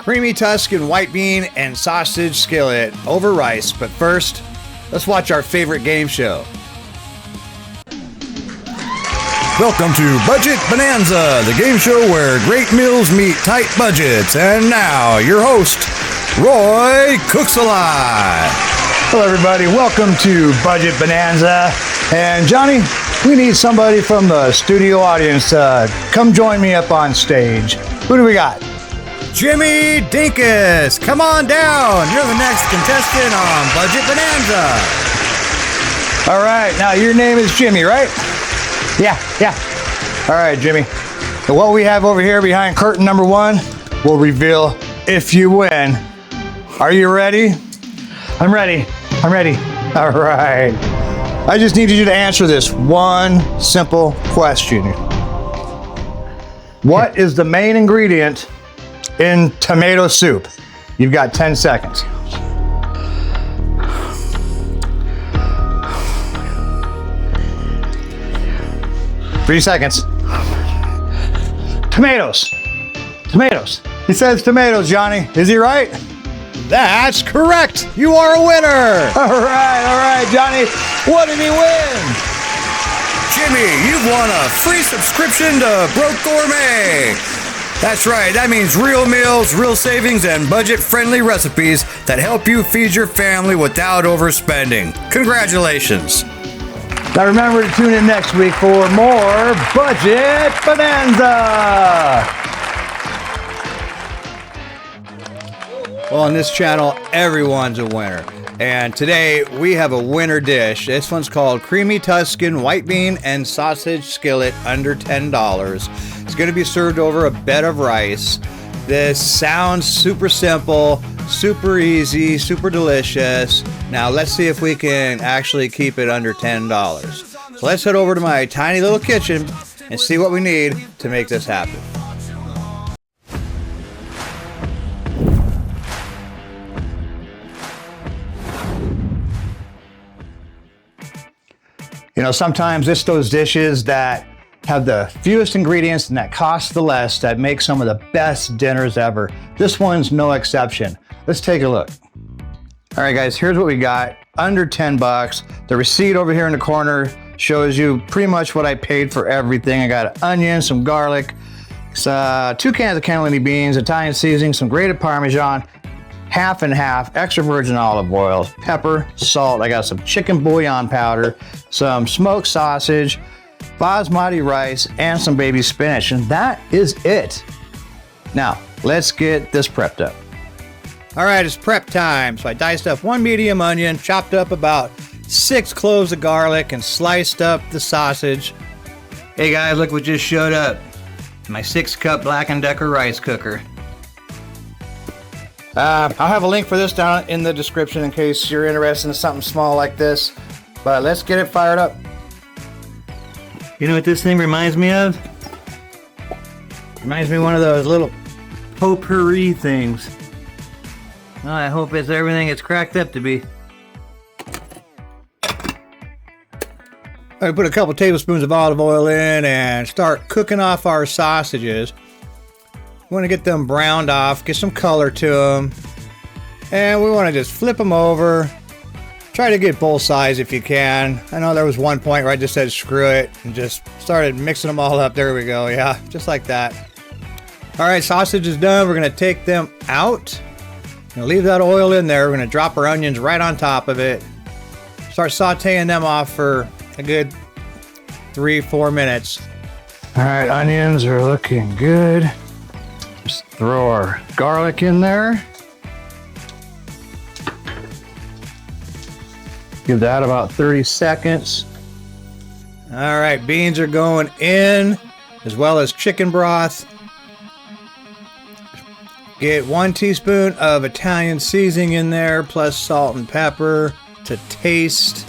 Creamy Tuscan white bean and sausage skillet over rice. But first, let's watch our favorite game show. Welcome to Budget Bonanza, the game show where great meals meet tight budgets. And now, your host, Roy Cooks a Lot. Hello, everybody. Welcome to Budget Bonanza. And Johnny, we need somebody from the studio audience to come join me up on stage. Who do we got? Jimmy Dinkus, come on down. You're the next contestant on Budget Bonanza. All right. Now, your name is Jimmy, right? Yeah. All right, Jimmy. So what we have over here behind curtain number 1 will reveal if you win. Are you ready? I'm ready. All right. I just needed you to answer this one simple question. What is the main ingredient in tomato soup? You've got 10 seconds. Three seconds. Tomatoes. He says tomatoes, Johnny. Is he right? That's correct. You are a winner. All right, Johnny. What did he win? Jimmy, you've won a free subscription to Broke Gourmet. That's right. That means real meals, real savings, and budget-friendly recipes that help you feed your family without overspending. Congratulations. Now remember to tune in next week for more Budget Bonanza. Well, on this channel, everyone's a winner. And today, we have a winner dish. This one's called Creamy Tuscan White Bean and Sausage Skillet, under $10. It's going to be served over a bed of rice. This sounds super simple, super easy, super delicious. Now, let's see if we can actually keep it under $10. So let's head over to my tiny little kitchen and see what we need to make this happen. You know, sometimes it's those dishes that have the fewest ingredients and that cost the less that make some of the best dinners ever. This one's no exception. Let's take a look. All right, guys, here's what we got. Under 10 bucks. The receipt over here in the corner shows you pretty much what I paid for everything. I got onions, some garlic, 2 cans of cannellini beans, Italian seasoning, some grated Parmesan, half and half, extra virgin olive oil, pepper, salt. I got some chicken bouillon powder, some smoked sausage, basmati rice, and some baby spinach. And that is it. Now, let's get this prepped up. All right, it's prep time. So I diced up 1 medium onion, chopped up about 6 cloves of garlic, and sliced up the sausage. Hey guys, look what just showed up. My 6-cup Black & Decker rice cooker. I'll have a link for this down in the description in case you're interested in something small like this. But let's get it fired up. You know what this thing reminds me of? Reminds me of one of those little potpourri things. Well, I hope it's everything it's cracked up to be. I put a couple tablespoons of olive oil in and start cooking off our sausages. We want to get them browned off, get some color to them. And we want to just flip them over. Try to get both sides if you can. I know there was one point where I just said screw it and just started mixing them all up. There we go. Yeah, just like that. All right, sausage is done. We're going to take them out. Gonna leave that oil in there. We're going to drop our onions right on top of it. Start sauteing them off for a good 3-4 minutes. All right, onions are looking good. Just throw our garlic in there. Give that about 30 seconds. All right, beans are going in, as well as chicken broth. Get 1 teaspoon of Italian seasoning in there, plus salt and pepper to taste.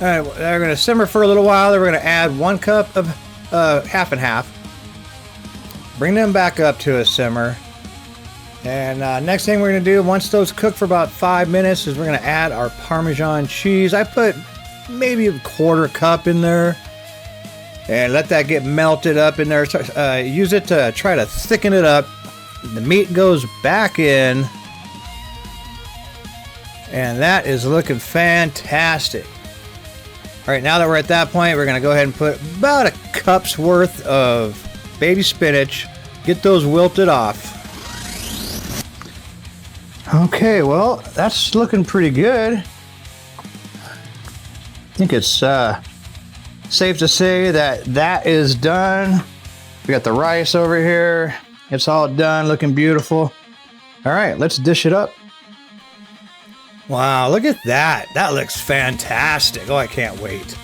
All right, they're going to simmer for a little while. Then we're going to add 1 cup of half and half. Bring them back up to a simmer. And next thing we're going to do, once those cook for about 5 minutes, is we're going to add our Parmesan cheese. I put maybe a 1/4 cup in there. And let that get melted up in there. Use it to try to thicken it up. The meat goes back in. And that is looking fantastic. All right, now that we're at that point, we're gonna go ahead and put about a cup's worth of baby spinach. Get those wilted off. Okay, well, that's looking pretty good. I think it's safe to say that that is done. We got the rice over here. It's all done, looking beautiful. All right, let's dish it up. Wow, look at that. That looks fantastic. Oh, I can't wait.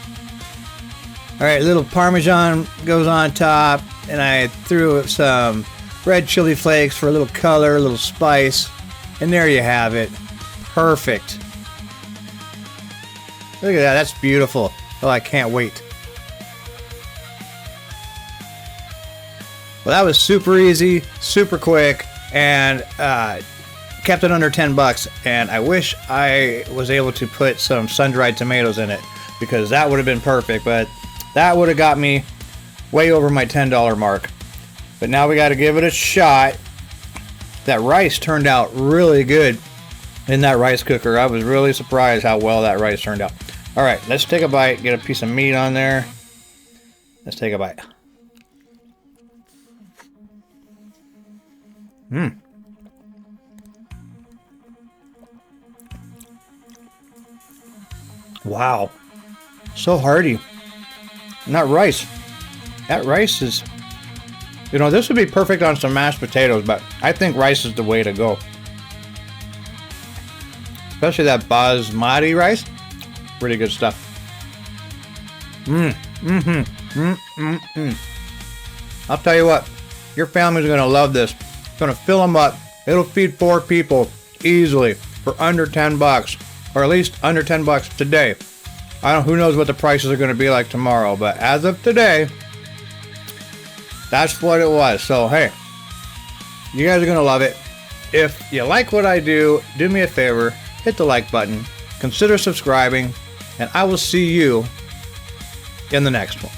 All right, little Parmesan goes on top, and I threw some red chili flakes for a little color, a little spice. And there you have it. Perfect. Look at that. That's beautiful. Oh, I can't wait. Well, that was super easy, super quick, and kept it under 10 bucks. And I wish I was able to put some sun-dried tomatoes in it, because that would have been perfect. But that would have got me way over my $10 mark. But now we got to give it a shot. That rice turned out really good in that rice cooker. I was really surprised how well that rice turned out. All right, let's take a bite. Get a piece of meat on there. Let's take a bite. Wow. So hearty. And that rice is... You know, this would be perfect on some mashed potatoes, but I think rice is the way to go. Especially that basmati rice. Pretty good stuff. I'll tell you what, your family's going to love this. It's going to fill them up. It'll feed 4 people easily for under 10 bucks, or at least under 10 bucks today. Who knows what the prices are going to be like tomorrow, but as of today, that's what it was. So, hey, you guys are going to love it. If you like what I do me a favor, hit the like button, consider subscribing, and I will see you in the next one.